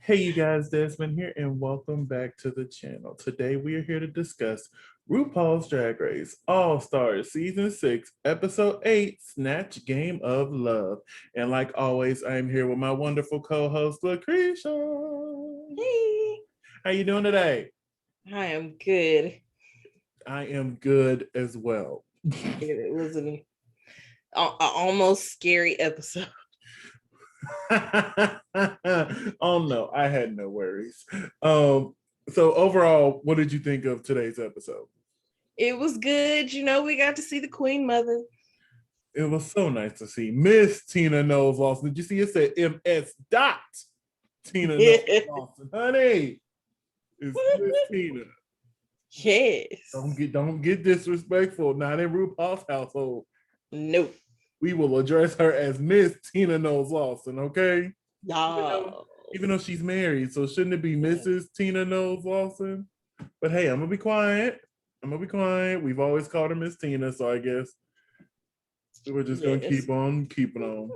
Hey, you guys, Desmond here, and welcome back to the channel. Today, we are here to discuss RuPaul's Drag Race All Stars Season 6, Episode 8, Snatch Game of Love. And like always, I am here with my wonderful co-host, LaCresha. Hey, How you doing today? I am good. I am good as well. It was an almost scary episode. Oh no, I had no worries. So overall, what did you think of today's episode? It was good. We got to see the Queen Mother. It was so nice to see Miss Tina Knowles Lawson. Did you see it said MS dot Tina Knowles Lawson? Honey, it's Miss Tina. Yes. Don't get disrespectful. Not in RuPaul's household. Nope. We will address her as Miss Tina Knowles Lawson, okay? Y'all. Even though she's married, so shouldn't it be Mrs. Tina Knowles Lawson? But hey, I'm gonna be quiet. We've always called her Miss Tina, so I guess we're just gonna keep on keeping on.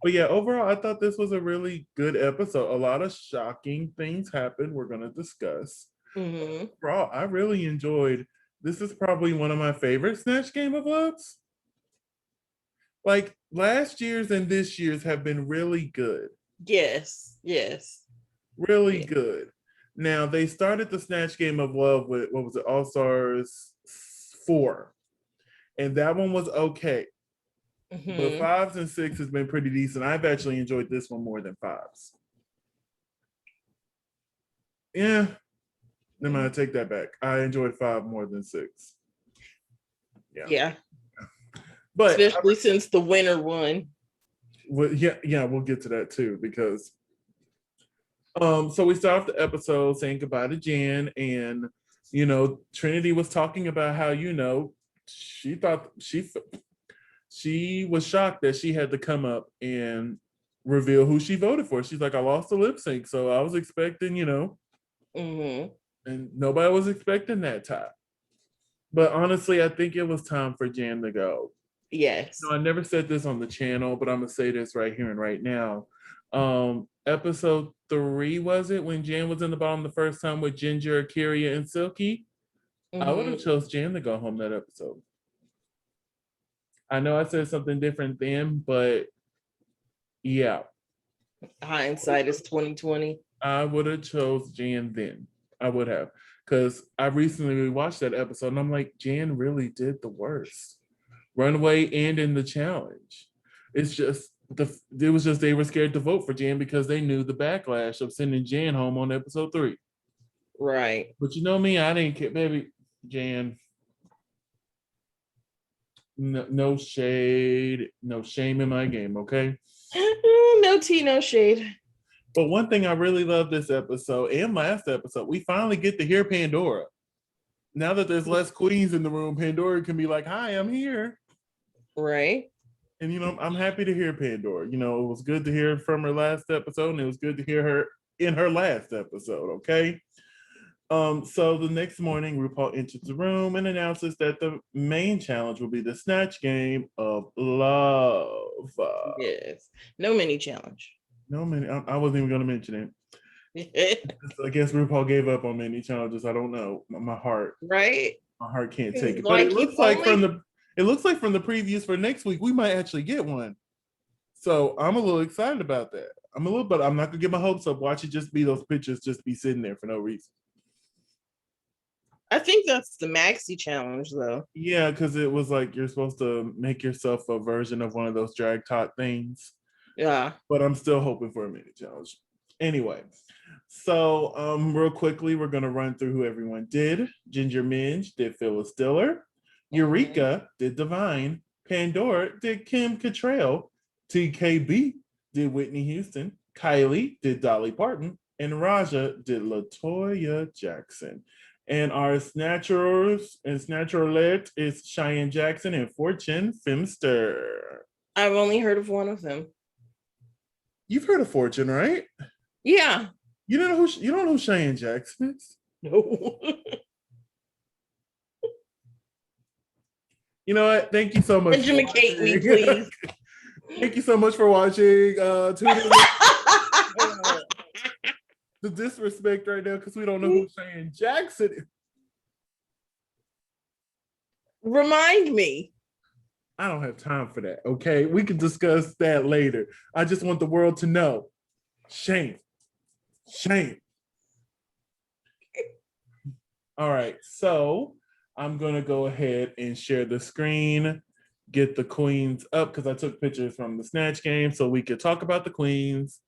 But yeah, overall, I thought this was a really good episode. A lot of shocking things happened. We're gonna discuss. Overall, I really enjoyed. This is probably one of my favorite Snatch Game of Loves. Like last year's and this year's have been really good. Yes. Really good. Now they started the Snatch Game of Love with what was it, All Stars 4, and that one was okay. But 5s and 6 has been pretty decent. I've actually enjoyed this one more than 5s. Yeah, never mind. I take that back. I enjoyed 5 more than 6. Yeah. But especially since the winner won. Well, yeah, we'll get to that too because. So we start off the episode saying goodbye to Jan, and Trinity was talking about how she thought she was shocked that she had to come up and reveal who she voted for. She's like, I lost the lip sync, so I was expecting, and nobody was expecting that time. But honestly, I think it was time for Jan to go. Yes. No, I never said this on the channel, but I'm gonna say this right here and right now. Episode 3, was it when Jan was in the bottom the first time with Ginger, Akira, and Silky? I would have chose Jan to go home that episode. I know I said something different then, but yeah. Hindsight is 2020. I would have chose Jan then. I would have, because I recently watched that episode and I'm like, Jan really did the worst. Runway and in the challenge. It's just they were scared to vote for Jan because they knew the backlash of sending Jan home on episode 3. Right. But you know me, I didn't care, baby. Jan. No shade, no shame in my game, okay? No tea, no shade. But one thing I really love this episode and last episode, we finally get to hear Pandora. Now that there's less queens in the room, Pandora can be like, hi, I'm here. Right. And, I'm happy to hear Pandora. It was good to hear from her last episode, and it was good to hear her in her last episode, okay? So the next morning, RuPaul enters the room and announces that the main challenge will be the Snatch Game of Love. Yes. No mini challenge. No mini. I wasn't even going to mention it. I guess RuPaul gave up on many challenges. I don't know. My heart. Right. My heart can't take it. But it looks like from the previews for next week, we might actually get one. So I'm a little excited about that. But I'm not gonna get my hopes up. Watch it just be those pictures just be sitting there for no reason. I think that's the maxi challenge though. Yeah, because it was like you're supposed to make yourself a version of one of those drag tot things. Yeah. But I'm still hoping for a mini challenge. Anyway, so real quickly, we're gonna run through who everyone did. Ginger Minge did Phyllis Diller. Eureka did Divine. Pandora did Kim Cattrall. TKB did Whitney Houston. Kylie did Dolly Parton. And Raja did Latoya Jackson. And our snatchers and snatcherette is Cheyenne Jackson and Fortune Femster. I've only heard of one of them. You've heard of Fortune, right? Yeah. You don't know who Cheyenne Jackson is? No. You know what? Thank you so much. Educate me, please. Thank you so much for watching. the disrespect right now because we don't know who's saying Jackson. Remind me. I don't have time for that. Okay, we can discuss that later. I just want the world to know. Shame. All right, so I'm gonna go ahead and share the screen, get the queens up because I took pictures from the Snatch game so we could talk about the queens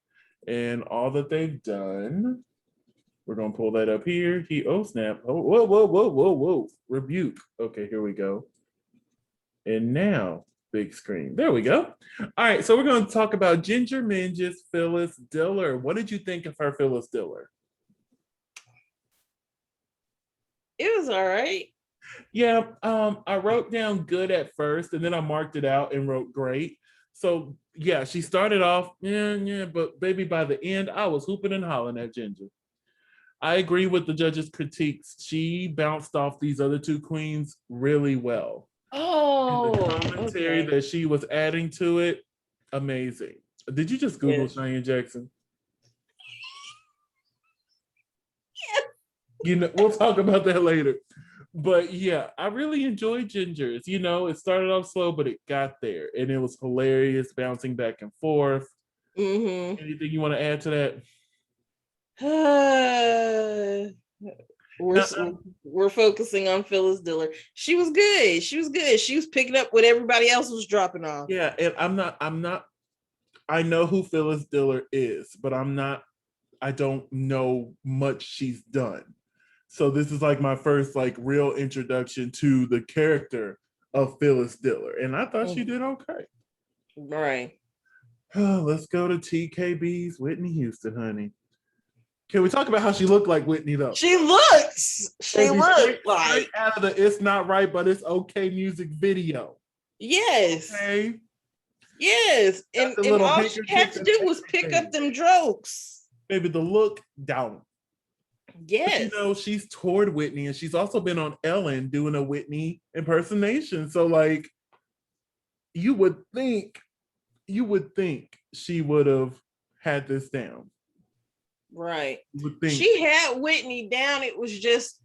and all that they've done. We're gonna pull that up here. Oh snap! Oh whoa! Rebuke. Okay, here we go. And now big screen. There we go. All right, so we're gonna talk about Ginger Minge's Phyllis Diller. What did you think of her Phyllis Diller? It was all right. Yeah, I wrote down good at first, and then I marked it out and wrote great. So yeah, she started off, but baby, by the end, I was hooping and hollering at Ginger. I agree with the judges' critiques. She bounced off these other two queens really well. Oh, and the commentary that she was adding to it, amazing. Did you just Google Cheyenne Jackson? Yes. You know, we'll talk about that later. But yeah, I really enjoyed Ginger's. You know, it started off slow, but it got there, and it was hilarious, bouncing back and forth. Mm-hmm. Anything you want to add to that? We're focusing on Phyllis Diller. She was good. She was picking up what everybody else was dropping off. Yeah, and I'm not. I know who Phyllis Diller is, but I don't know much she's done. So this is like my first like real introduction to the character of Phyllis Diller, and I thought she did okay. Right. Let's go to TKB's Whitney Houston, honey. Can we talk about how she looked like Whitney though? She looked like out of the "It's Not Right, but It's Okay" music video. Yes. Okay. Yes. And all she had to do was pick up them jokes. Baby, the look down. Yes. But, you know, she's toured Whitney, and she's also been on Ellen doing a Whitney impersonation. So, like, you would think she would have had this down. Right. She had Whitney down. It was just,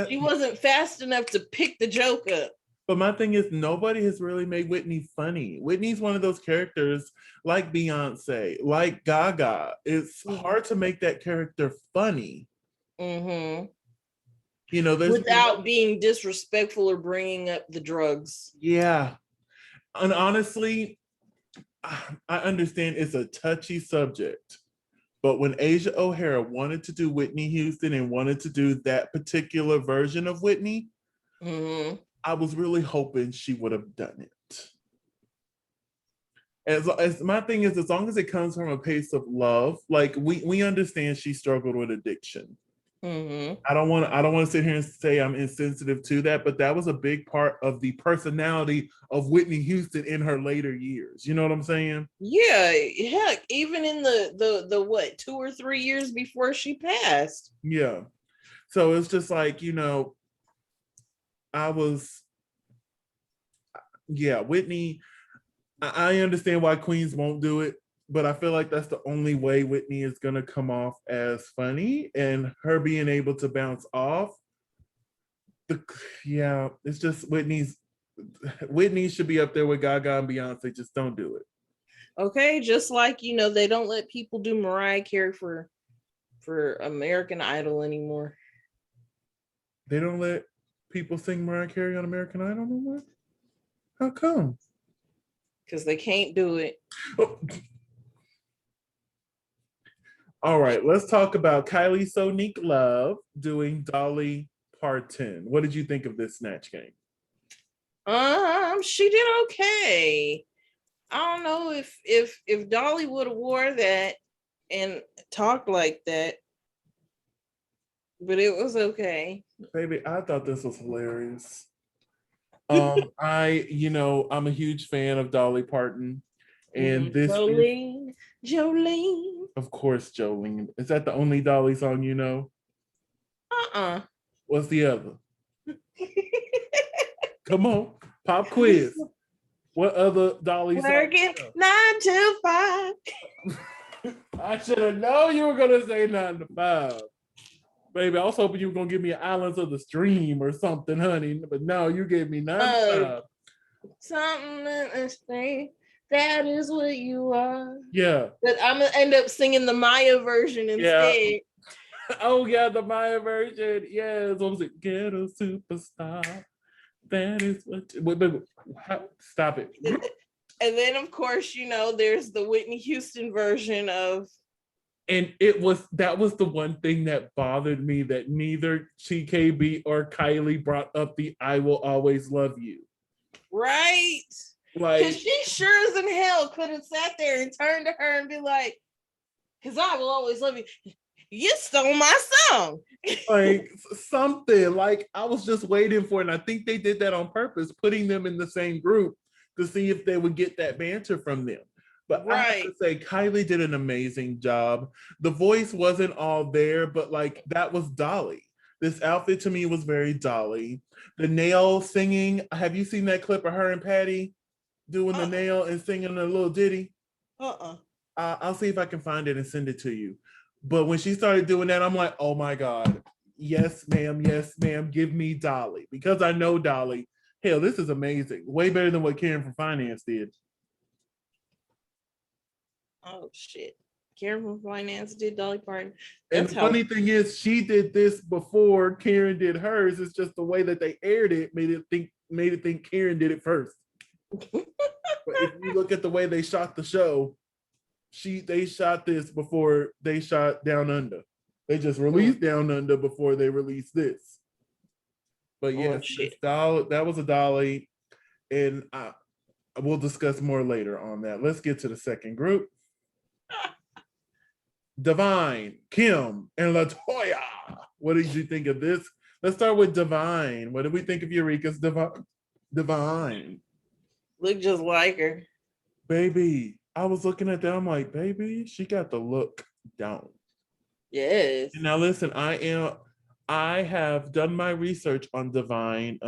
she wasn't fast enough to pick the joke up. But my thing is, nobody has really made Whitney funny. Whitney's one of those characters like Beyonce, like Gaga. It's hard to make that character funny. Mm-hmm. You know, without being disrespectful or bringing up the drugs. Yeah. And honestly, I understand it's a touchy subject. But when Asia O'Hara wanted to do Whitney Houston and wanted to do that particular version of Whitney, I was really hoping she would have done it. As my thing is, as long as it comes from a place of love, like we understand she struggled with addiction. I don't want to sit here and say I'm insensitive to that, but that was a big part of the personality of Whitney Houston in her later years. You know what I'm saying? Yeah, heck, even in the what 2 or 3 years before she passed. Yeah. So it's just like, you know, Whitney, I understand why queens won't do it, but I feel like that's the only way Whitney is going to come off as funny, and her being able to bounce off. It's just Whitney should be up there with Gaga and Beyonce. Just don't do it. Okay, just like, you know, they don't let people do Mariah Carey for American Idol anymore. They don't let people sing Mariah Carey on American Idol no more? How come? Because they can't do it. Oh. All right, let's talk about Kylie Sonique Love doing Dolly Parton. What did you think of this Snatch game? She did okay. I don't know if Dolly would have wore that and talked like that, but it was okay. Baby, I thought this was hilarious. I'm a huge fan of Dolly Parton, and this Jolene. Of course, Jolene. Is that the only Dolly song you know? What's the other? Come on, pop quiz. What other Dolly song? Working 9 to 5. I should have known you were gonna say 9 to 5. Baby, I was hoping you were gonna give me Islands of the Stream or something, honey. But no, you gave me 9 to 5. Something in the stream. That is what you are. Yeah. But I'm gonna end up singing the Maya version instead. Yeah. Oh yeah, the Maya version. Yes. What was it? Ghetto superstar. That is what. Wait, stop it. And then, of course, there's the Whitney Houston version of. And that was the one thing that bothered me, that neither TKB or Kylie brought up the "I will always love you." Right. Like, because she sure as in hell could have sat there and turned to her and be like, "Because I will always love you. You stole my song." Like something. Like, I was just waiting for it. And I think they did that on purpose, putting them in the same group to see if they would get that banter from them. But right. I have to say, Kylie did an amazing job. The voice wasn't all there, but like that was Dolly. This outfit to me was very Dolly. The nail singing. Have you seen that clip of her and Patty doing the nail and singing a little ditty? I'll see if I can find it and send it to you. But when she started doing that, I'm like, oh my God. Yes, ma'am. Yes, ma'am. Give me Dolly. Because I know Dolly. Hell, this is amazing. Way better than what Karen from Finance did. Oh, shit. Karen from Finance did Dolly Parton. And the funny thing is, she did this before Karen did hers. It's just the way that they aired it made it think Karen did it first. But if you look at the way they shot the show, they shot this before they shot Down Under. They just released Down Under before they released this. But yes, that was a Dolly, and we'll discuss more later on that. Let's get to the second group. Divine, Kim, and Latoya. What did you think of this? Let's start with Divine. What did we think of Eureka's Divine? Look just like her. Baby, I was looking at that. I'm like, baby, she got the look down. Yes. Now listen, I have done my research on Divine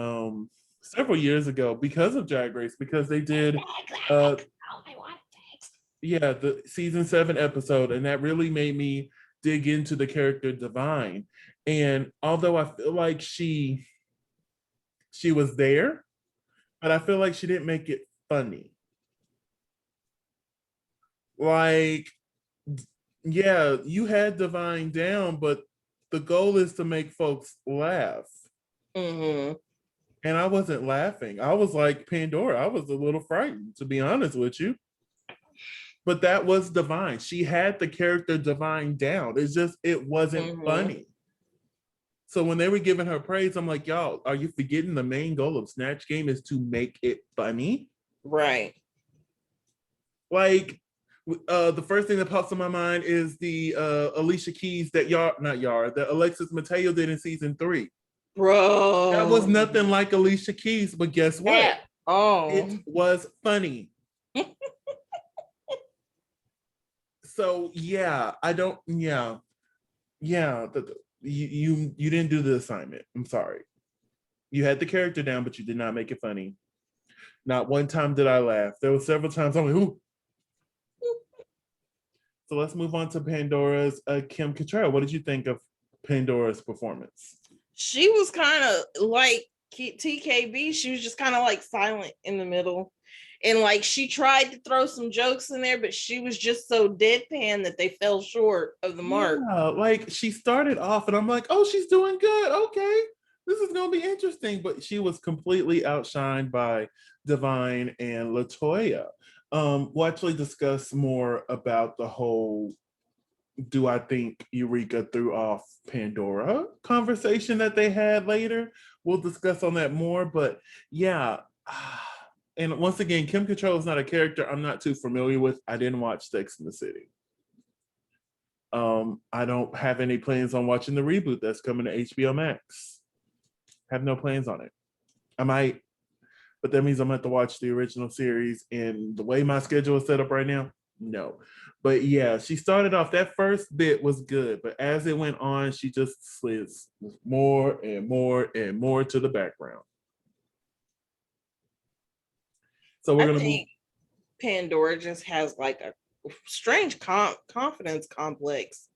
several years ago because of Drag Race, because they did the season 7 episode, and that really made me dig into the character Divine. And although I feel like she was there, but I feel like she didn't make it funny. Like, yeah, you had Divine down, but the goal is to make folks laugh. Mm-hmm. And I wasn't laughing. I was like Pandora. I was a little frightened, to be honest with you. But that was Divine. She had the character Divine down. It's just, it wasn't funny. So when they were giving her praise, I'm like, y'all, are you forgetting the main goal of Snatch Game is to make it funny? Right. Like, the first thing that pops in my mind is the Alicia Keys that Alexis Mateo did in season 3. Bro. That was nothing like Alicia Keys, but guess what? Yeah. Oh. It was funny. So yeah, you didn't do the assignment. I'm sorry. You had the character down, but you did not make it funny. Not one time did I laugh. There were several times I'm like, ooh. So let's move on to Pandora's Kim Cattrall. What did you think of Pandora's performance? She was kind of like TKB. She was just kind of like silent in the middle. And like she tried to throw some jokes in there, but she was just so deadpan that they fell short of the mark. Yeah, like she started off and I'm like, oh, she's doing good. Okay, this is going to be interesting. But she was completely outshined by Divine and Latoya. We'll actually discuss more about the whole do I think Eureka threw off Pandora conversation that they had later. We'll discuss on that more. But yeah. And once again, Kim Cattrall is not a character I'm not too familiar with. I didn't watch Sex and the City. I don't have any plans on watching the reboot that's coming to HBO Max. Have no plans on it. I might, but that means I'm going to have to watch the original series. And the way my schedule is set up right now, no. But yeah, she started off, that first bit was good. But as it went on, she just slid more and more and more to the background. So we're going to move. Pandora just has like a strange confidence complex.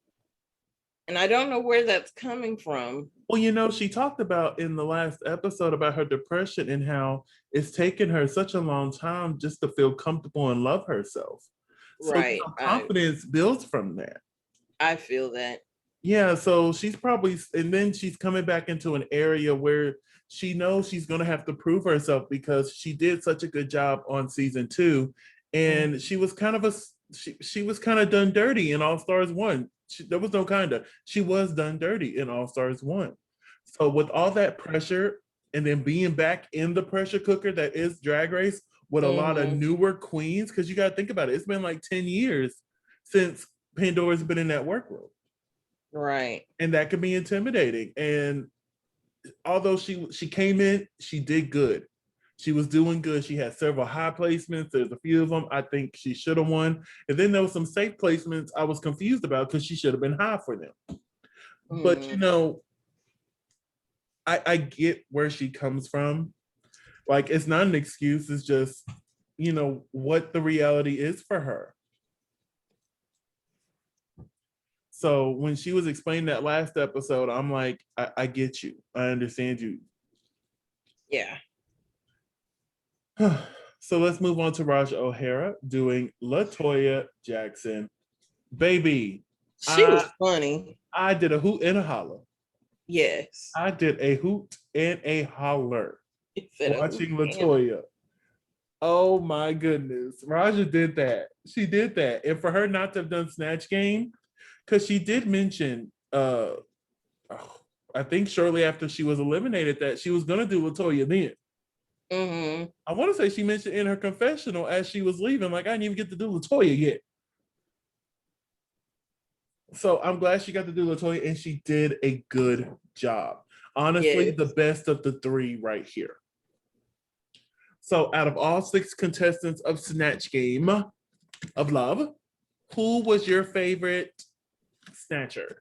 And I don't know where that's coming from. Well, she talked about in the last episode about her depression and how it's taken her such a long time just to feel comfortable and love herself. So Right. confidence builds from that. I feel that. Yeah, so she's probably, and then she's coming back into an area where she knows she's going to have to prove herself because she did such a good job on season 2, and she was kind of she was kind of done dirty in All Stars 1. There was no kind of, she was done dirty in All Stars 1. So with all that pressure and then being back in the pressure cooker that is Drag Race with a lot of newer queens, because you got to think about it, it's been like 10 years since Pandora's been in that workroom. Right. And that can be intimidating. And although she came in, she did good. She was doing good. She had several high placements. There's a few of them I think she should have won. And then there was some safe placements I was confused about because she should have been high for them. But I get where she comes from. Like, it's not an excuse. It's just, what the reality is for her. So when she was explaining that last episode, I'm like, I get you. I understand you. Yeah. So let's move on to Raja O'Hara doing Latoya Jackson. Baby. She was funny. I did a hoot and a holler. Yes. I did a hoot and a holler watching Latoya. Oh my goodness. Raja did that. She did that. And for her not to have done Snatch Game, because she did mention, I think shortly after she was eliminated, that she was going to do Latoya then. I want to say she mentioned in her confessional as she was leaving, like, I didn't even get to do Latoya yet. So I'm glad she got to do Latoya, and she did a good job. Honestly, the best of the 3 right here. So out of all 6 contestants of Snatch Game of Love, who was your favorite snatcher?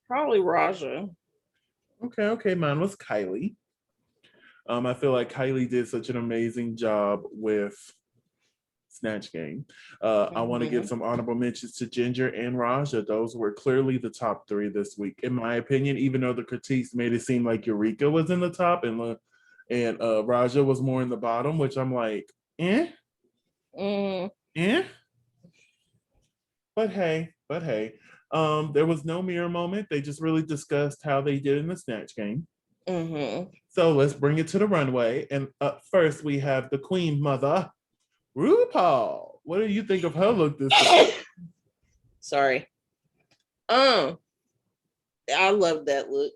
Probably Raja. Okay. Mine was Kylie. I feel like Kylie did such an amazing job with Snatch Game. I want to give some honorable mentions to Ginger and Raja. Those were clearly the top 3 this week, in my opinion, even though the critiques made it seem like Eureka was in the top and Raja was more in the bottom, which I'm like, eh? But hey, there was no mirror moment. They just really discussed how they did in the Snatch Game. So let's bring it to the runway. And up first, we have the Queen Mother, RuPaul. What do you think of her look this week? Sorry. I love that look.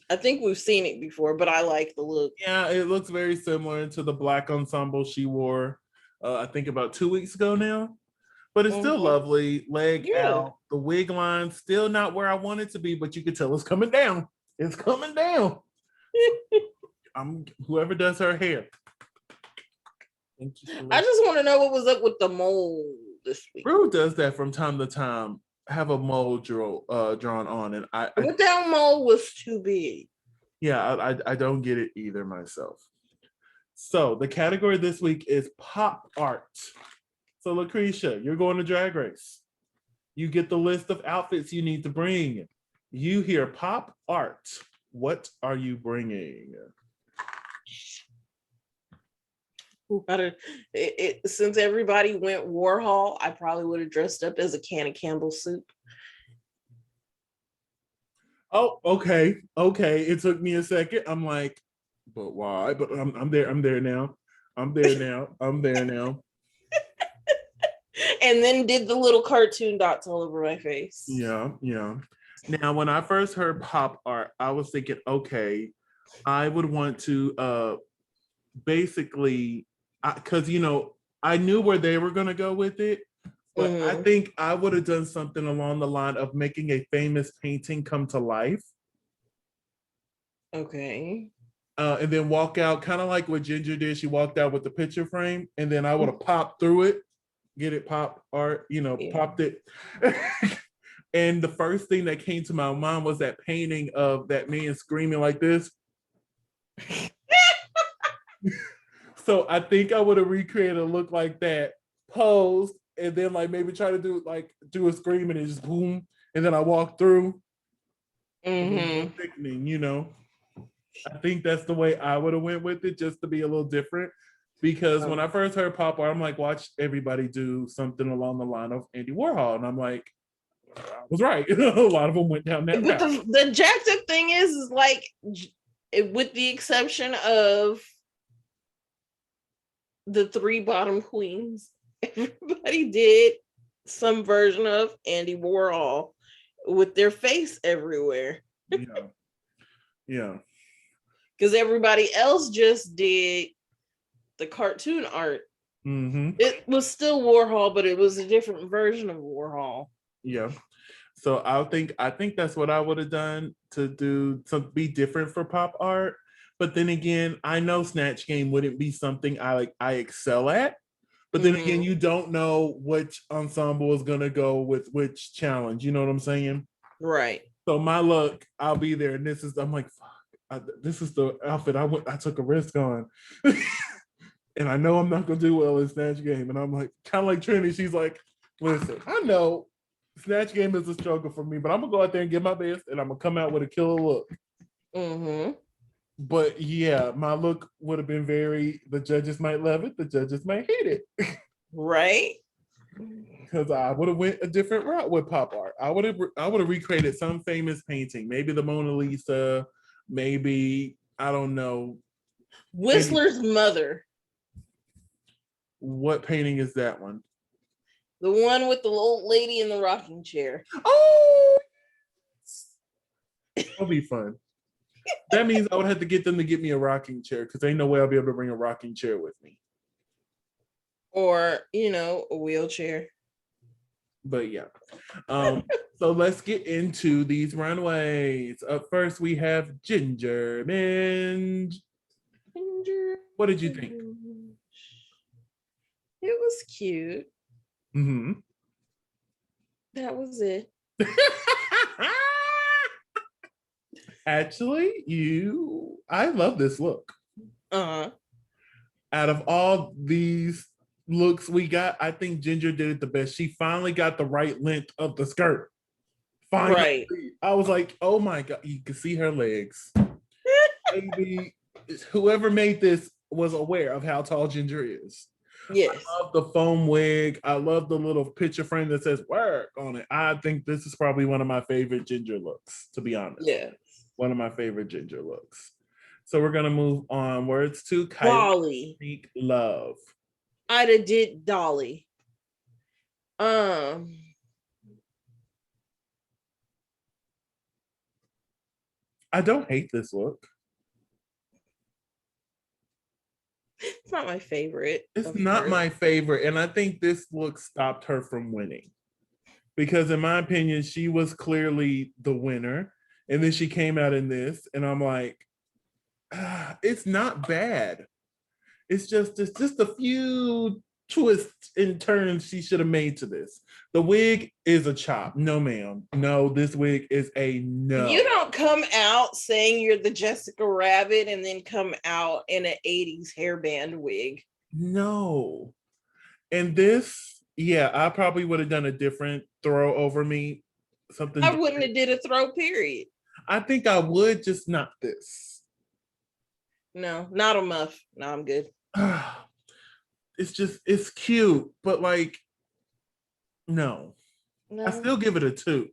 I think we've seen it before, but I like the look. Yeah, it looks very similar to the black ensemble she wore, I think about 2 weeks ago now. But it's still lovely. Leg out. The wig line still not where I want it to be, but you can tell it's coming down. It's coming down. I'm whoever does her hair. I just want to know what was up with the mole this week. Ru does that from time to time. Have a mole drawn on, and but that mole was too big. Yeah, I don't get it either myself. So the category this week is pop art. So LaCresha, you're going to Drag Race. You get the list of outfits you need to bring. You hear pop art. What are you bringing? Since everybody went Warhol, I probably would have dressed up as a can of Campbell's soup. Oh, okay. It took me a second. I'm like, but why? But I'm there now. And then did the little cartoon dots all over my face. Yeah. Now, when I first heard pop art, I was thinking, okay, I would want to basically, because I knew where they were going to go with it, but I think I would have done something along the line of making a famous painting come to life. Okay. And then walk out, kind of like what Ginger did. She walked out with the picture frame, and then I would have popped through it, get it pop art, popped it. And the first thing that came to my mind was that painting of that man screaming like this. So I think I would have recreated a look like that, posed, and then like maybe try to do a scream and it just boom, and then I walk through. Sickening, you know. I think that's the way I would have went with it, just to be a little different. Because when I first heard pop art, I'm like, watch everybody do something along the line of Andy Warhol, and I'm like, I was right. A lot of them went down that But route. the jacked up thing is like, with the exception of the three bottom queens, everybody did some version of Andy Warhol with their face everywhere. Yeah. Because everybody else just did the cartoon art. It was still Warhol, but it was a different version of Warhol. Yeah. So I think that's what I would have done to be different for pop art. But then again, I know Snatch Game wouldn't be something I excel at. But then again, you don't know which ensemble is gonna go with which challenge. You know what I'm saying? Right. So my luck, I'll be there, and I'm like, fuck, this is the outfit I took a risk on. And I know I'm not gonna do well in Snatch Game. And I'm like, kind of like Trinity, she's like, listen, I know Snatch Game is a struggle for me, but I'm gonna go out there and get my best, and I'm gonna come out with a killer look. But yeah, my look would have been the judges might love it, the judges might hate it. Right. Because I would have went a different route with pop art. I would have recreated some famous painting, maybe the Mona Lisa, maybe, I don't know. Whistler's mother. What painting is that one? The one with the old lady in the rocking chair. Oh, that'll be fun. That means I would have to get them to get me a rocking chair, because ain't no way I'll be able to bring a rocking chair with me. Or, a wheelchair. But yeah. So let's get into these runways. Up first, we have Ginger Minj. What did you think? It was cute. That was it. Actually, I love this look. Out of all these looks we got, I think Ginger did it the best. She finally got the right length of the skirt. Finally. Right. I was like, oh my God, you can see her legs. Maybe whoever made this was aware of how tall Ginger is. Yes. I love the foam wig. I love the little picture frame that says work on it. I think this is probably one of my favorite Ginger looks, to be honest. Yeah. One of my favorite Ginger looks. So we're gonna move on. Words to Kylie. Speak Love. Ida did Dolly. I don't hate this look. It's not my favorite. It's not my favorite. And I think this look stopped her from winning. Because in my opinion, she was clearly the winner. And then she came out in this, and I'm like, it's not bad. It's just a few twists and turns she should have made to this. The wig is a chop. No, ma'am. No, this wig is a no. You don't come out saying you're the Jessica Rabbit and then come out in an 80s hairband wig. No. And this, yeah, I probably would have done a different throw over me. Something I wouldn't have did a throw, period. I think I would, just not this. No, not a muff. No, I'm good. It's cute, but like, no. I still give it a 2.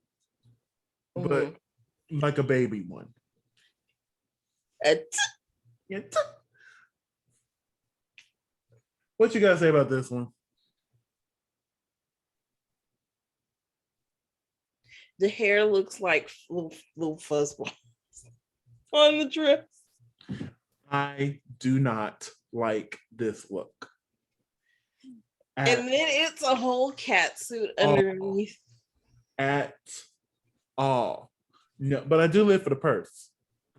But like a baby one. What you gotta say about this one? The hair looks like little fuzzballs on the dress. I do not like this look. And then it's a whole cat suit underneath. At all. No, but I do live for the purse.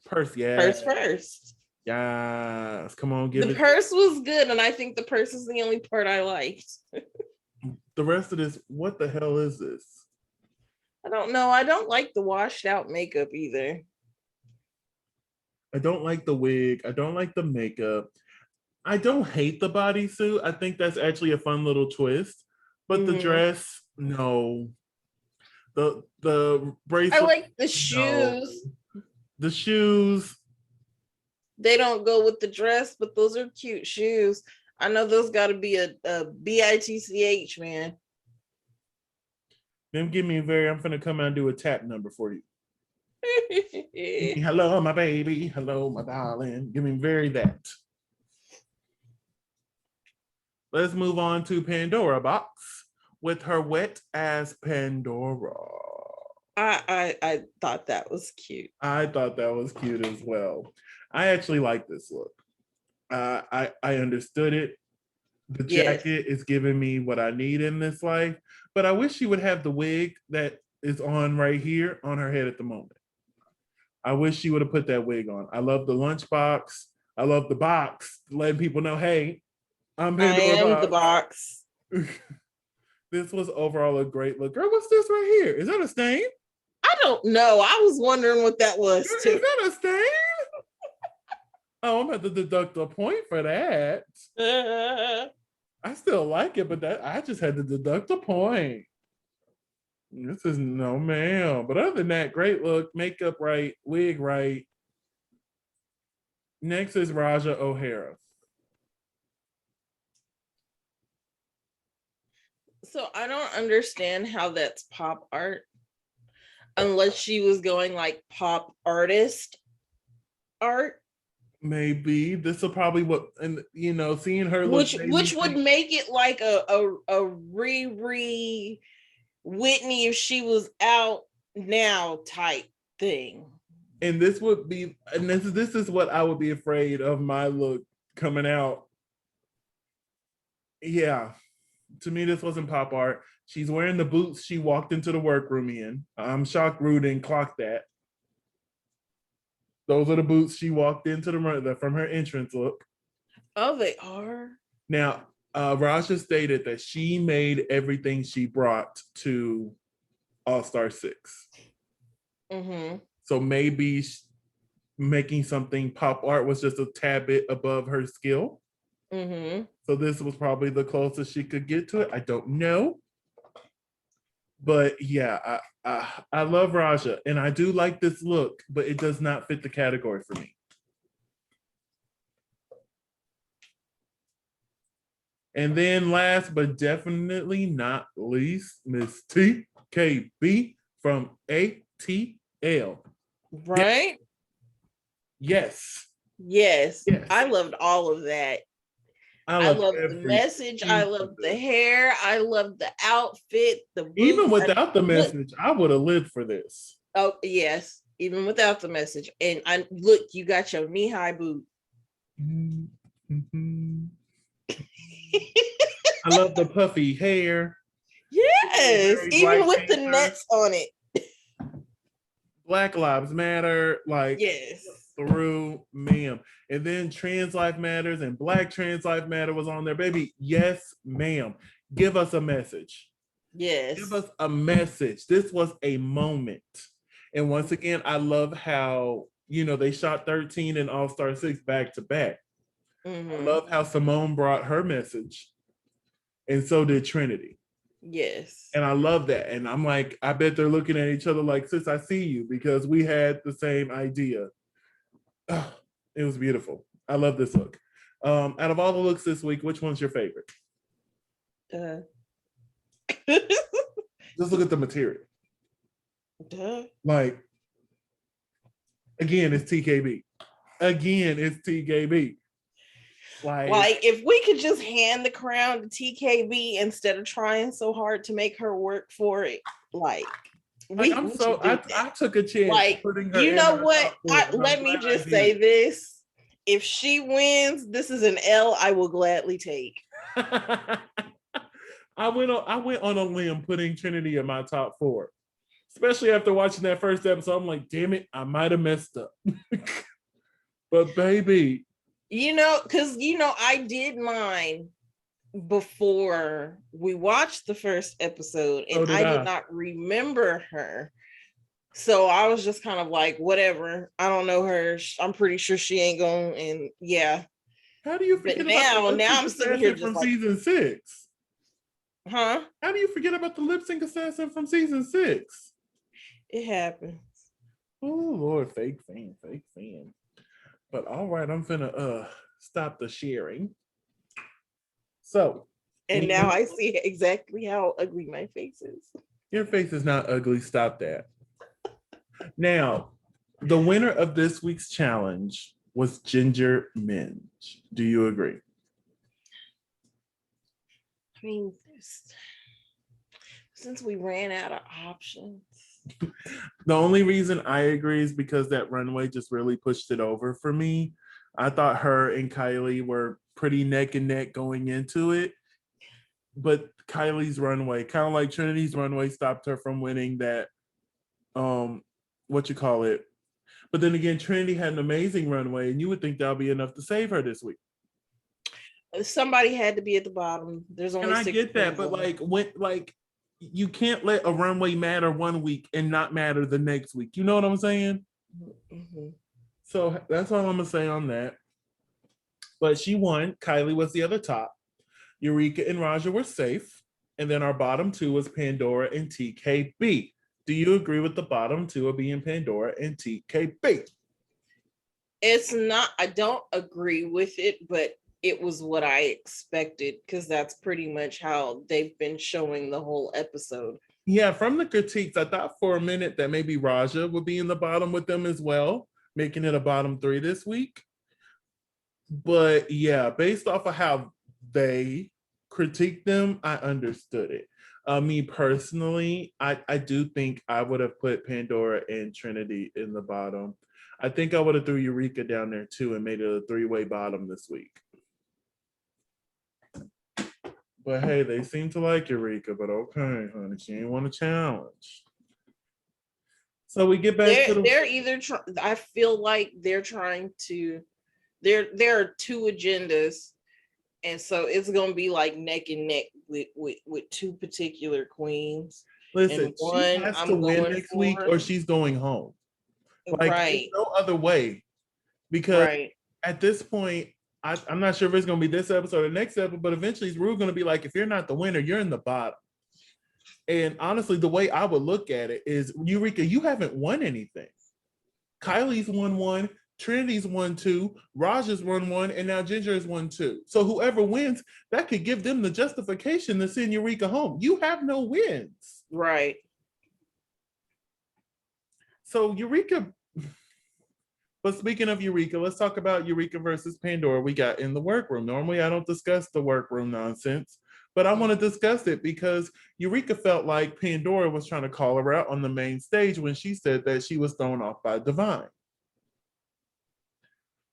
Purse, yeah. Purse first. Yes. Come on, the purse was good, and I think the purse is the only part I liked. The rest of this, what the hell is this? I don't know. I don't like the washed out makeup either. I don't like the wig. I don't like the makeup. I don't hate the bodysuit. I think that's actually a fun little twist. But the dress, no. The bracelet. I like the no. shoes. The shoes. They don't go with the dress, but those are cute shoes. I know those got to be a BITCH, man. Then give me I'm finna come out and do a tap number for you. Hello, my baby. Hello, my darling. Give me that. Let's move on to Pandora box with her wet ass Pandora. I thought that was cute. I thought that was cute as well. I actually like this look. I understood it. The jacket is giving me what I need in this life, but I wish she would have the wig that is on right here on her head at the moment. I wish she would have put that wig on. I love the lunchbox. I love the box, letting people know, hey, I'm Pandora the box. This was overall a great look. Girl, what's this right here? Is that a stain? I don't know. I was wondering what that was too. Is that a stain? Oh, I'm going to deduct a point for that. I still like it, but I just had to deduct a point. This is no ma'am. But other than that, great look, makeup right, wig right. Next is Raja O'Hara. So I don't understand how that's pop art unless she was going like pop artist art. Maybe this will probably and seeing her look, which would make it like a Riri Whitney if she was out now type thing. And this would be, and this is what I would be afraid of my look coming out. Yeah, to me this wasn't pop art. She's wearing the boots she walked into the workroom in. I'm shocked Rue didn't clock that. Those are the boots she walked into from her entrance look. Oh, they are? Now, Raja stated that she made everything she brought to All-Star 6. Mm-hmm. So maybe making something pop art was just a tad bit above her skill. Mm-hmm. So this was probably the closest she could get to it. I don't know. But yeah, I love Raja, and I do like this look, but it does not fit the category for me. And then last but definitely not least, Miss TKB from ATL. Right? Yes. I loved all of that. I love the message. I love the hair. I love the outfit. The boots. Even without the message, I would have lived for this. Oh yes, even without the message. And look, you got your knee-high boot. Mm-hmm. I love the puffy hair. Yes, even with the nets on it. Black Lives Matter, like yes. Through, ma'am. And then Trans Life Matters and Black Trans Life Matter was on there, baby. Yes, ma'am. Give us a message. Yes. Give us a message. This was a moment. And once again, I love how, they shot 13 and All-Star 6 back to back. Mm-hmm. I love how Simone brought her message. And so did Trinity. Yes. And I love that. And I'm like, I bet they're looking at each other like, sis, I see you, because we had the same idea. Oh, it was beautiful. I love this look. Out of all the looks this week, which one's your favorite? Just look at the material. Like, again, it's TKB. Like if we could just hand the crown to TKB instead of trying so hard to make her work for it, I took a chance. Like, putting her, you know what? Let me just say this: if she wins, this is an L I will gladly take. I went on a limb putting Trinity in my top 4, especially after watching that first episode. I'm like, damn it, I might have messed up. But baby, because I did mine before we watched the first episode, and I did not remember her. So I was just kind of like, whatever. I don't know her. I'm pretty sure she ain't going. And yeah. How do you forget But about the now I'm sitting here from just like, season 6? huh? How do you forget about the lip sync assassin from season 6? It happens. Oh Lord, fake fan. But all right, I'm finna stop the sharing. So, And now I see exactly how ugly my face is. your face is not ugly. Stop that. Now, the winner of this week's challenge was Ginger Minge. Do you agree? I mean, since we ran out of options. The only reason I agree is because that runway just really pushed it over for me. I thought her and Kylie were pretty neck and neck going into it. But Kylie's runway, kind of like Trinity's runway, stopped her from winning that, what you call it. But then again, Trinity had an amazing runway, and you would think that'll be enough to save her this week. Somebody had to be at the bottom. There's only and I 6 get that, but you can't let a runway matter one week and not matter the next week. You know what I'm saying? Mm-hmm. So that's all I'm gonna say on that. But she won. Kylie was the other top. Eureka and Raja were safe. And then our bottom 2 was Pandora and TKB. Do you agree with the bottom 2 of being Pandora and TKB? It's not, I don't agree with it, but it was what I expected because that's pretty much how they've been showing the whole episode. Yeah, from the critiques, I thought for a minute that maybe Raja would be in the bottom with them as well, making it a bottom 3 this week. But yeah, based off of how they critique them, I understood it. Me personally, I do think I would have put Pandora and Trinity in the bottom. I think I would have threw Eureka down there too and made it a 3-way bottom this week. But hey, they seem to like Eureka, but okay, honey, she ain't want a challenge. So we get back to they're either I feel like they're trying to, there are 2 agendas. And so it's gonna be like neck and neck with 2 particular queens. Listen, and one she has to win next week or she's going home. Like, right. no other way. Because right. at this point, I'm not sure if it's going to be this episode or next episode, but eventually Rue going to be like, if you're not the winner, you're in the bottom. And honestly, the way I would look at it is, Eureka, you haven't won anything. Kylie's won 1, Trinity's won 2, Raja's won 1, and now Ginger has won 2. So whoever wins, that could give them the justification to send Eureka home. You have no wins. Right. So Eureka, but speaking of Eureka, let's talk about Eureka versus Pandora we got in the workroom. Normally I don't discuss the workroom nonsense, but I want to discuss it because Eureka felt like Pandora was trying to call her out on the main stage when she said that she was thrown off by Divine.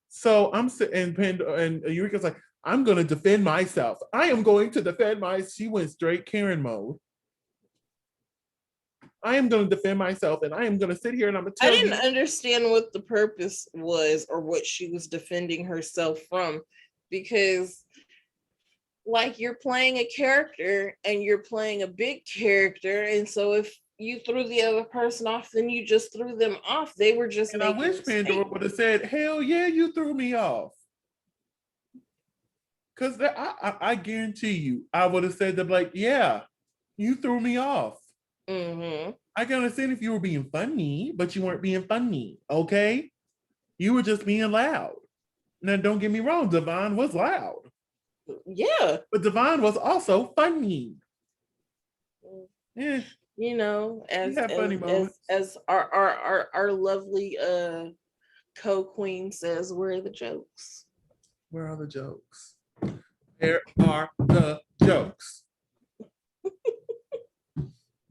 So I'm sitting, and Eureka's like, I'm going to defend myself. I am going to defend myself. She went straight Karen mode. I am going to defend myself, and I am going to sit here and I'm going to tell you. I didn't understand what the purpose was or what she was defending herself from, because like, you're playing a character and you're playing a big character, and so if you threw the other person off, then you just threw them off. They were just and I wish Pandora would have said, hell yeah, you threw me off. Because I guarantee you, I would have said to Blake, yeah, you threw me off. Mm-hmm. I can understand if you were being funny, but you weren't being funny, okay? You were just being loud. Now, don't get me wrong, Devon was loud. Yeah. But Devon was also funny. Yeah. You know, as our lovely co-queen says, where are the jokes? Where are the jokes? Where are the jokes?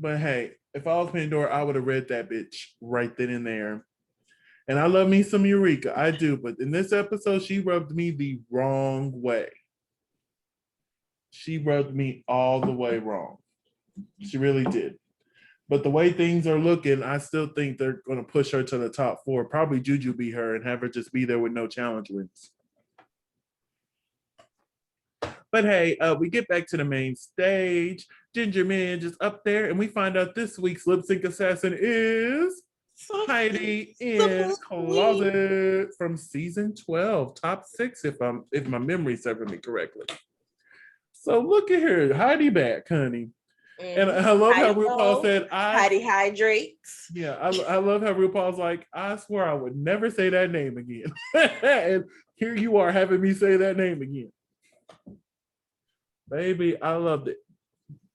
But hey, if I was Pandora, I would have read that bitch right then and there. And I love me some Eureka. I do. But in this episode, she rubbed me the wrong way. She rubbed me all the way wrong. She really did. But the way things are looking, I still think they're going to push her to the top 4. Probably Juju be her and have her just be there with no challenge wins. But hey, we get back to the main stage. Ginger Minge is up there, and we find out this week's lip sync assassin is Heidi in Closet from season 12, top 6, if my memory serves me correctly. So look at her, Heidi back, honey. And I love how RuPaul said, Heidi hydrates. Yeah, I love how RuPaul's like, I swear I would never say that name again. And here you are having me say that name again. Baby, I loved it.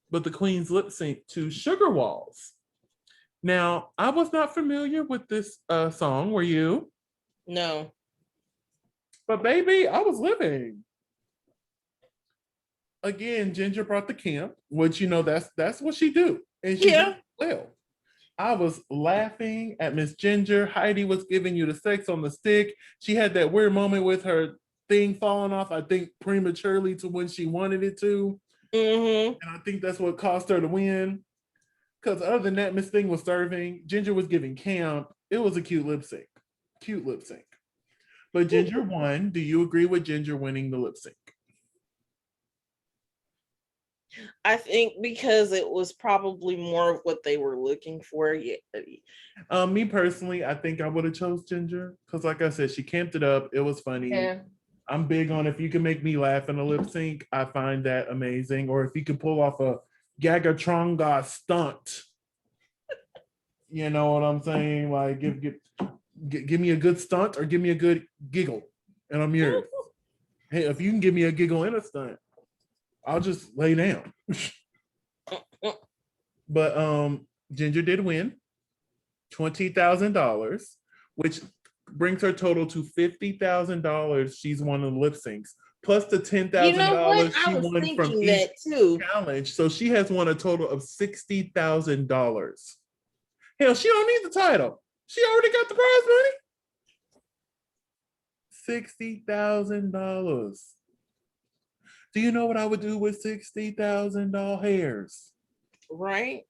But the Queen's lip sync to Sugar Walls. Now, I was not familiar with this song, were you? No. But baby, I was living. Again, Ginger brought the camp, which that's what she do. And she did well. I was laughing at Miss Ginger. Heidi was giving you the sex on the stick. She had that weird moment with her thing falling off, I think prematurely to when she wanted it to. And I think that's what caused her to win. Because other than that, Miss Thing was serving. Ginger was giving camp. It was a cute lip sync. But Ginger won. Do you agree with Ginger winning the lip sync? I think because it was probably more of what they were looking for. Yeah. Me personally, I think I would have chose Ginger. Because like I said, she camped it up. It was funny. Yeah. I'm big on if you can make me laugh in a lip sync, I find that amazing. Or if you can pull off a Gagatronga stunt. You know what I'm saying? Like give me a good stunt or give me a good giggle and I'm yours. Hey, if you can give me a giggle and a stunt, I'll just lay down. But Ginger did win $20,000, which brings her total to $50,000 she's won in lip syncs, plus the $10,000 she won from each challenge. So she has won a total of $60,000. Hell, she don't need the title. She already got the prize money. $60,000. Do you know what I would do with $60,000 hairs? Right.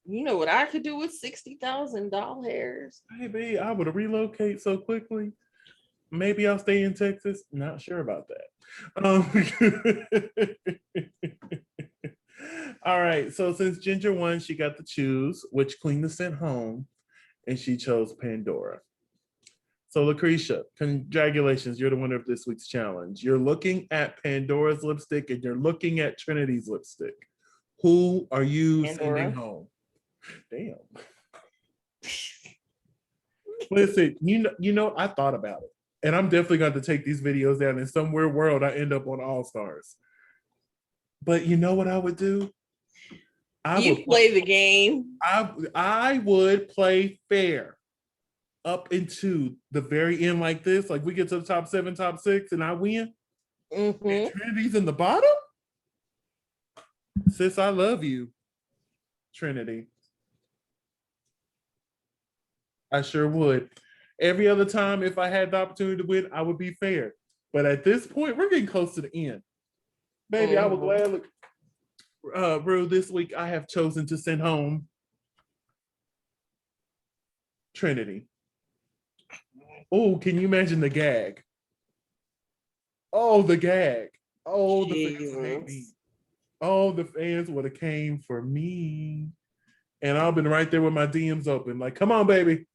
You know what I could do with $60,000 hairs? Baby, I would relocate so quickly. Maybe I'll stay in Texas. Not sure about that. All right. So since Ginger won, she got to choose which queen to send home, and she chose Pandora. So LaCresha, congratulations. You're the winner of this week's challenge. You're looking at Pandora's lipstick and you're looking at Trinity's lipstick. Who are you sending home? Damn. Listen, you know, I thought about it. And I'm definitely going to take these videos down. In some weird world, I end up on All Stars. But you know what I would do? I would play the game. I would play fair up into the very end like this. Like we get to the top 7, top 6, and I win. And Trinity's in the bottom? Sis, I love you, Trinity. I sure would. Every other time, if I had the opportunity to win, I would be fair. But at this point, we're getting close to the end. Baby, I would gladly. Rue, this week I have chosen to send home Trinity. Oh, can you imagine the gag? Oh, the gag. Oh, the fans would hate me. Oh, the fans would have came for me. And I've been right there with my DMs open. Like, come on, baby.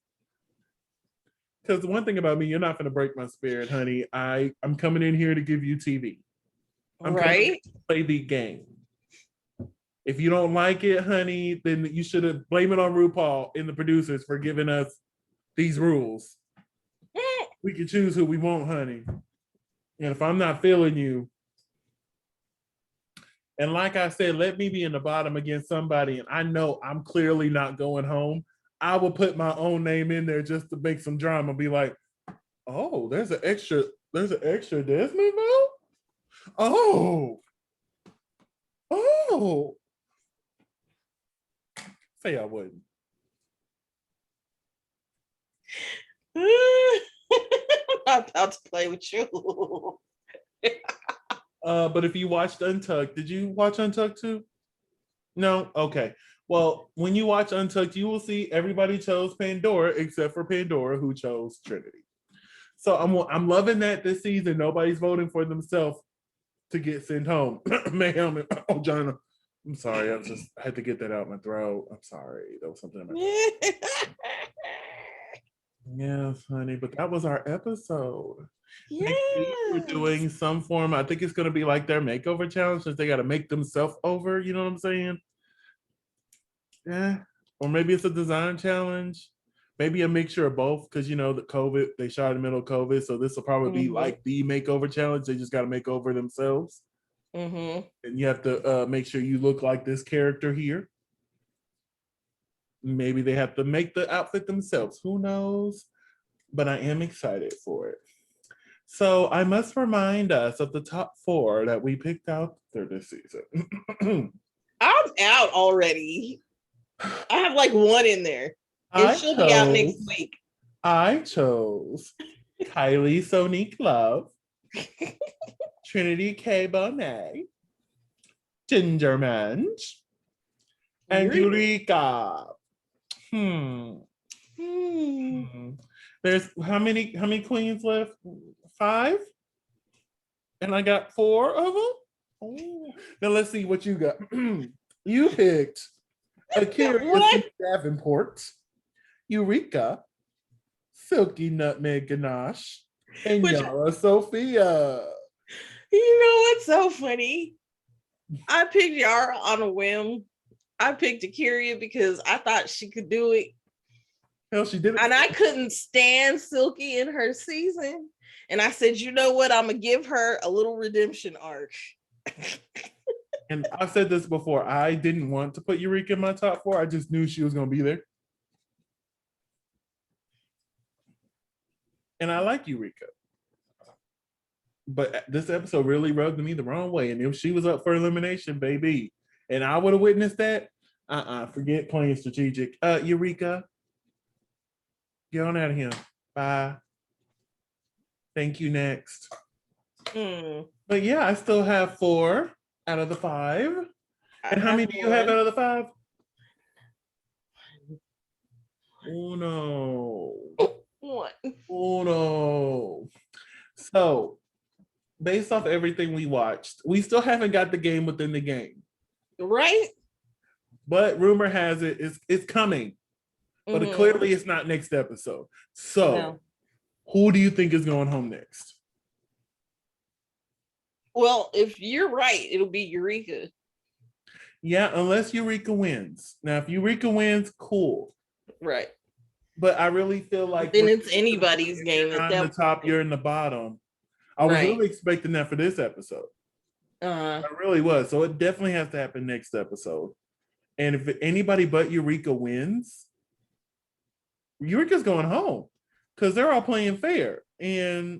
Because the one thing about me, you're not going to break my spirit, honey. I'm coming in here to give you TV. I'm coming to play the game. If you don't like it, honey, then you should have blame it on RuPaul and the producers for giving us these rules. We can choose who we want, honey. And if I'm not feeling you, and like I said, let me be in the bottom against somebody, and I know I'm clearly not going home. I will put my own name in there just to make some drama. Be like, oh, there's an extra Desmond vote? Oh. Say I wouldn't. I'm about to play with you. But if you watched Untucked, did you watch Untucked too? No? Okay. Well, when you watch Untucked, you will see everybody chose Pandora except for Pandora, who chose Trinity. So I'm loving that this season nobody's voting for themselves to get sent home. Mayhem and Ojana. I'm sorry. I had to get that out my throat. I'm sorry. That was something in my throat. Yes, honey. But that was our episode. Next week we're doing some form. I think it's gonna be like their makeover challenge since they gotta make themselves over, you know what I'm saying? Yeah. Or maybe it's a design challenge. Maybe a mixture of both, because you know the COVID, they shot in the middle of COVID. So this will probably be like the makeover challenge. They just gotta make over themselves. And you have to make sure you look like this character here. Maybe they have to make the outfit themselves. Who knows? But I am excited for it. So I must remind us of the top 4 that we picked out for this season. I'm out already. I have like 1 in there. And she'll be out next week. I chose Kylie Sonique Love, Trinity K. Bonet, Ginger Minge, and Eureka. There's how many queens left? 5? And I got 4 of them? Oh. Now let's see what you got. You picked Akira Davenport, Eureka, Silky Nutmeg Ganache, and Yara Sophia. You know what's so funny? I picked Yara on a whim. I picked Akira because I thought she could do it. Hell, she did it. And I couldn't stand Silky in her season. And I said, you know what? I'm going to give her a little redemption arc. And I've said this before. I didn't want to put Eureka in my top 4. I just knew she was going to be there. And I like Eureka. But this episode really rubbed me the wrong way. And if she was up for elimination, baby, and I would have witnessed that, forget playing strategic. Eureka, get on out of here. Bye. Thank you, next. But yeah, I still have 4 out of the 5. And how many do you have out of the 5? Oh no. 1. Oh no. So, based off everything we watched, we still haven't got the game within the game. Right? But rumor has it it's coming. But clearly it's not next episode. So, who do you think is going home next? Well, if you're right, it'll be Eureka. Yeah, unless Eureka wins. Now, if Eureka wins, cool. Right. But I really feel like then it's anybody's game. You're on the top, you're in the bottom. I was really expecting that for this episode. I really was. So it definitely has to happen next episode. And if anybody but Eureka wins, Eureka's going home because they're all playing fair. And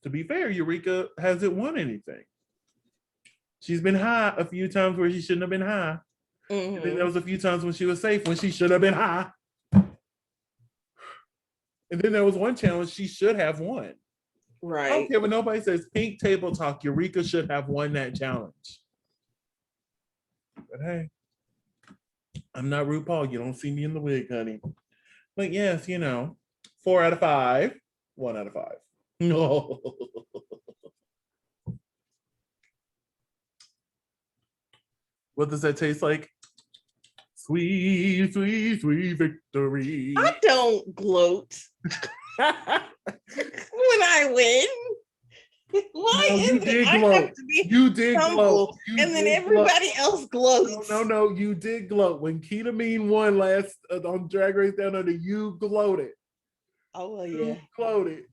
to be fair, Eureka hasn't won anything. She's been high a few times where she shouldn't have been high. And then there was a few times when she was safe when she should have been high. And then there was one challenge she should have won. Right. I don't care what nobody says. Pink Table Talk, Eureka should have won that challenge. But hey, I'm not RuPaul. You don't see me in the wig, honey. But yes, 4 out of 5. 1 out of 5. No. What does that taste like? Sweet, sweet, sweet victory. I don't gloat when I win. Why no, you did I gloat. have to be you did gloat. And then everybody else gloats. No, you did gloat. When Keita Mean won last on Drag Race Down Under, you gloated. Oh, well, you gloated.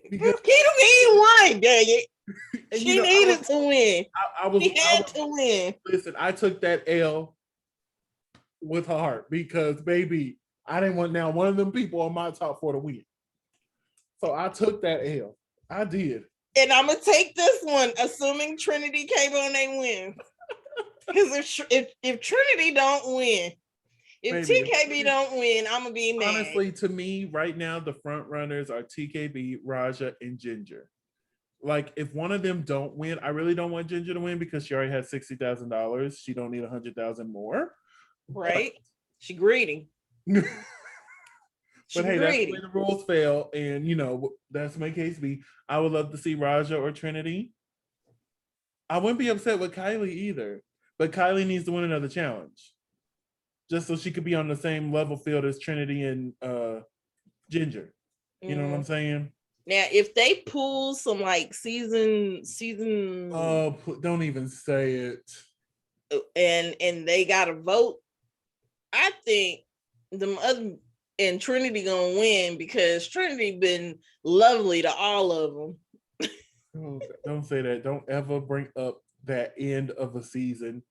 Because Keita Mean won, dang it. She needed to win. She had to win. Listen, I took that L with heart because, baby, I didn't want now one of them people on my top 4 to win. So I took that L. I did. And I'm going to take this one, assuming Trinity K. Bonet wins. Because if Trinity don't win, if TKB don't win, I'm going to be mad. Honestly, to me, right now, the front runners are TKB, Raja, and Ginger. Like, if one of them don't win, I really don't want Ginger to win because she already has $60,000. She don't need $100,000 more. Right. She greedy. But hey, that's the way the rules fail. And, that's my case be. I would love to see Raja or Trinity. I wouldn't be upset with Kylie either, but Kylie needs to win another challenge, just so she could be on the same level field as Trinity and Ginger. You know what I'm saying? Now, if they pull some like season, don't even say it. And they got to vote, I think the other and Trinity gonna win because Trinity been lovely to all of them. Don't say that. Don't ever bring up that end of a season.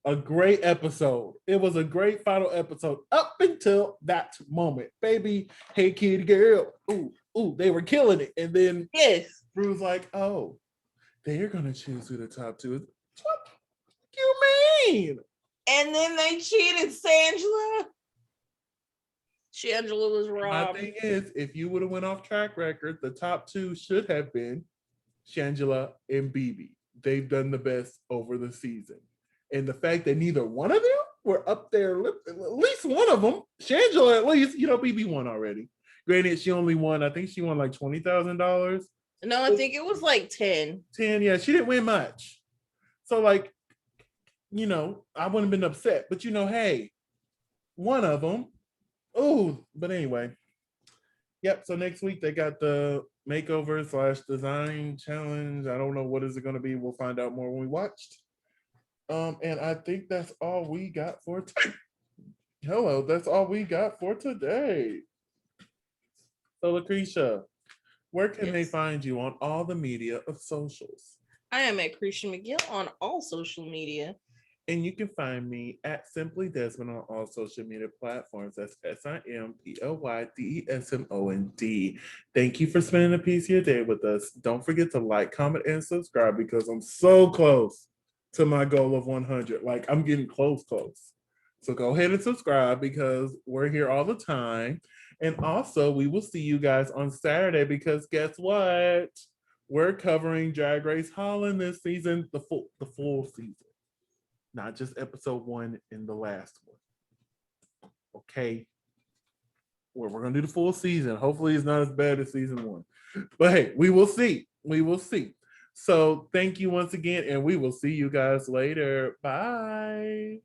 A great episode. It was a great final episode up until that moment. Baby, hey kid girl. Ooh, they were killing it. And then yes, Bru's like, oh, they're gonna choose who the top two is. What you mean? And then they cheated Shangela. Shangela was robbed. My thing is, if you would have went off track record, the top two should have been Shangela and BB. They've done the best over the season. And the fact that neither one of them were up there, at least one of them, Shangela at least, BB won already. Granted, she only won, I think she won like $20,000. No, I think it was like 10. 10, yeah, she didn't win much. So like, I wouldn't have been upset. But hey, one of them. Oh, but anyway. Yep, so next week they got the makeover / design challenge. I don't know what is it going to be. We'll find out more when we watched. And I think that's all we got for today. That's all we got for today. So LaCresha, where can they find you on all the media of socials? I am at Cretia McGill on all social media. And you can find me at Simply Desmond on all social media platforms. That's SIMPLYDESMOND. Thank you for spending a piece of your day with us. Don't forget to like, comment, and subscribe because I'm so close to my goal of 100. Like, I'm getting close. So go ahead and subscribe because we're here all the time. And also, we will see you guys on Saturday because guess what? We're covering Drag Race Holland this season, the full season. Not just episode 1 and the last one. Okay. We're going to do the full season. Hopefully it's not as bad as season 1. But hey, we will see. So thank you once again, and we will see you guys later. Bye.